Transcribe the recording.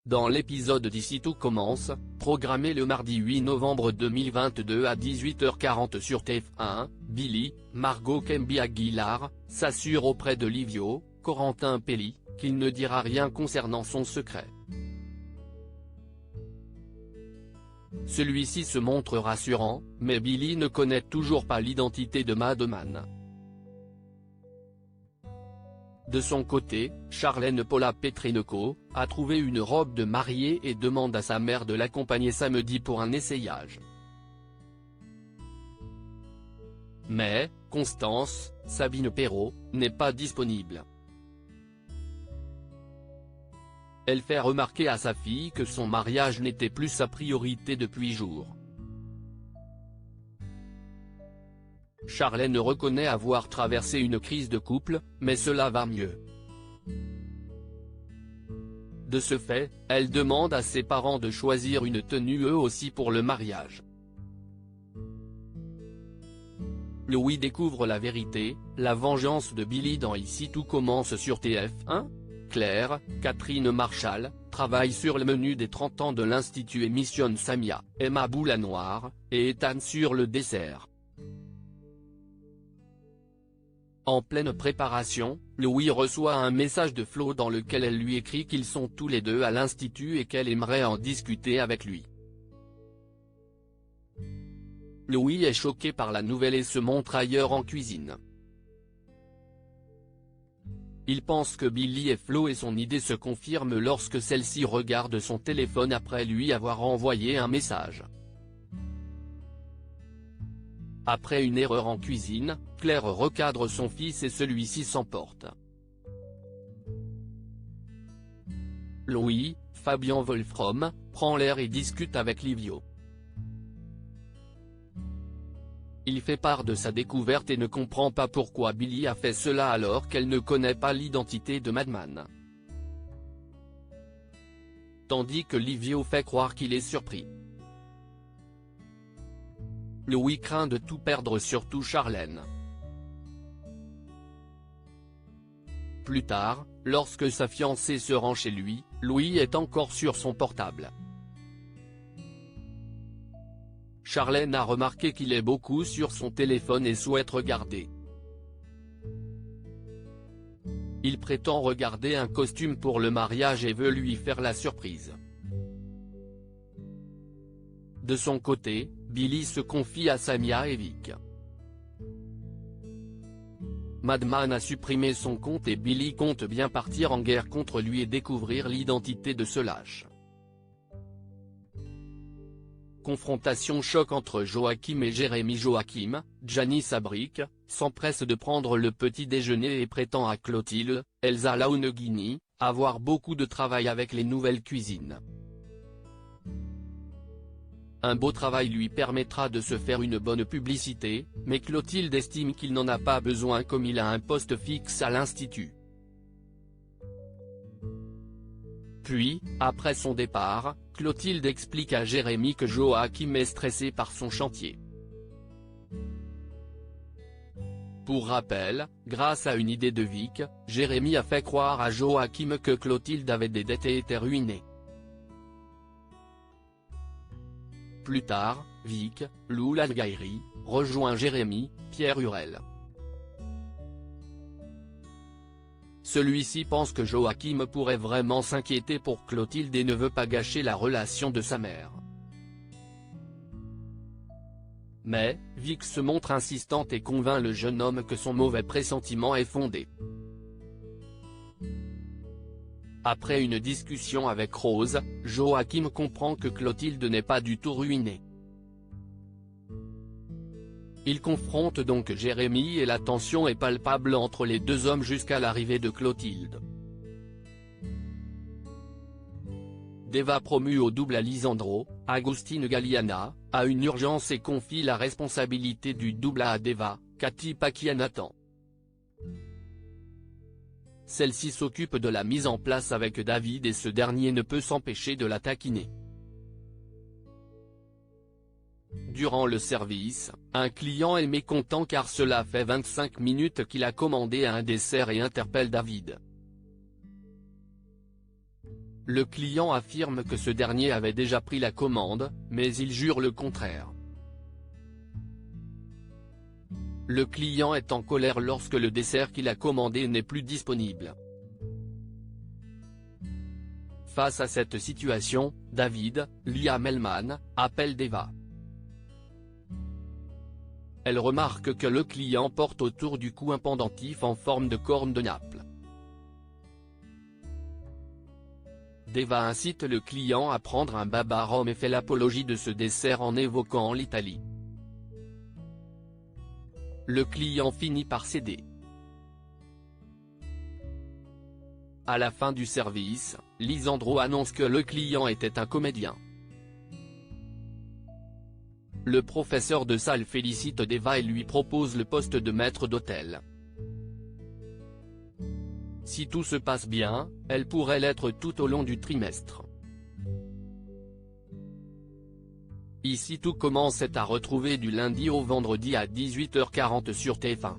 dans l'épisode d'Ici tout commence, programmé le mardi 8 novembre 2022 à 18h40 sur TF1, Billy, Margot Kemby Aguilar, s'assure auprès de Livio, Corentin Pelli, qu'il ne dira rien concernant son secret. Celui-ci se montre rassurant, mais Billy ne connaît toujours pas l'identité de Madman. De son côté, Charlène Paula Petrenko a trouvé une robe de mariée et demande à sa mère de l'accompagner samedi pour un essayage. Mais, Constance, Sabine Perrault, n'est pas disponible. Elle fait remarquer à sa fille que son mariage n'était plus sa priorité depuis jours. Charlène reconnaît avoir traversé une crise de couple, mais cela va mieux. De ce fait, elle demande à ses parents de choisir une tenue eux aussi pour le mariage. Louis découvre la vérité, la vengeance de Billy dans Ici tout commence sur TF1. Claire, Catherine Marchal, travaille sur le menu des 30 ans de l'Institut et missionne Samia, Emma Boulanoir, et Ethan sur le dessert. En pleine préparation, Louis reçoit un message de Flo dans lequel elle lui écrit qu'ils sont tous les deux à l'Institut et qu'elle aimerait en discuter avec lui. Louis est choqué par la nouvelle et se montre ailleurs en cuisine. Il pense que Billy et Flo et son idée se confirment lorsque celle-ci regarde son téléphone après lui avoir envoyé un message. Après une erreur en cuisine, Claire recadre son fils et celui-ci s'emporte. Louis, Fabien Wolfram, prend l'air et discute avec Livio. Il fait part de sa découverte et ne comprend pas pourquoi Billy a fait cela alors qu'elle ne connaît pas l'identité de Madman. Tandis que Livio fait croire qu'il est surpris. Louis craint de tout perdre, surtout Charlène. Plus tard, lorsque sa fiancée se rend chez lui, Louis est encore sur son portable. Charlène a remarqué qu'il est beaucoup sur son téléphone et souhaite regarder. Il prétend regarder un costume pour le mariage et veut lui faire la surprise. De son côté, Billy se confie à Samia et Vic. Madman a supprimé son compte et Billy compte bien partir en guerre contre lui et découvrir l'identité de ce lâche. Confrontation choc entre Joachim et Jérémy. Joachim, Janice Abric, s'empresse de prendre le petit déjeuner et prétend à Clotilde, Elsa Launeghini, avoir beaucoup de travail avec les nouvelles cuisines. Un beau travail lui permettra de se faire une bonne publicité, mais Clotilde estime qu'il n'en a pas besoin comme il a un poste fixe à l'Institut. Puis, après son départ, Clotilde explique à Jérémy que Joachim est stressé par son chantier. Pour rappel, grâce à une idée de Vic, Jérémy a fait croire à Joachim que Clotilde avait des dettes et était ruinée. Plus tard, Vic, Lou Langairi, rejoint Jérémy, Pierre Hurel. Celui-ci pense que Joachim pourrait vraiment s'inquiéter pour Clotilde et ne veut pas gâcher la relation de sa mère. Mais, Vic se montre insistante et convainc le jeune homme que son mauvais pressentiment est fondé. Après une discussion avec Rose, Joachim comprend que Clotilde n'est pas du tout ruinée. Il confronte donc Jérémy et la tension est palpable entre les deux hommes jusqu'à l'arrivée de Clotilde. Deva promue au double à Lisandro, Agostine Galliana, a une urgence et confie la responsabilité du double à Deva, Cathy Pakianathan. Celle-ci s'occupe de la mise en place avec David et ce dernier ne peut s'empêcher de la taquiner. Durant le service, un client est mécontent car cela fait 25 minutes qu'il a commandé un dessert et interpelle David. Le client affirme que ce dernier avait déjà pris la commande, mais il jure le contraire. Le client est en colère lorsque le dessert qu'il a commandé n'est plus disponible. Face à cette situation, David, Liam Hellman, appelle Deva. Elle remarque que le client porte autour du cou un pendentif en forme de corne de Naples. Deva incite le client à prendre un baba rhum et fait l'apologie de ce dessert en évoquant l'Italie. Le client finit par céder. À la fin du service, Lisandro annonce que le client était un comédien. Le professeur de salle félicite Deva et lui propose le poste de maître d'hôtel. Si tout se passe bien, elle pourrait l'être tout au long du trimestre. Ici tout commence est à retrouver du lundi au vendredi à 18h40 sur TF1.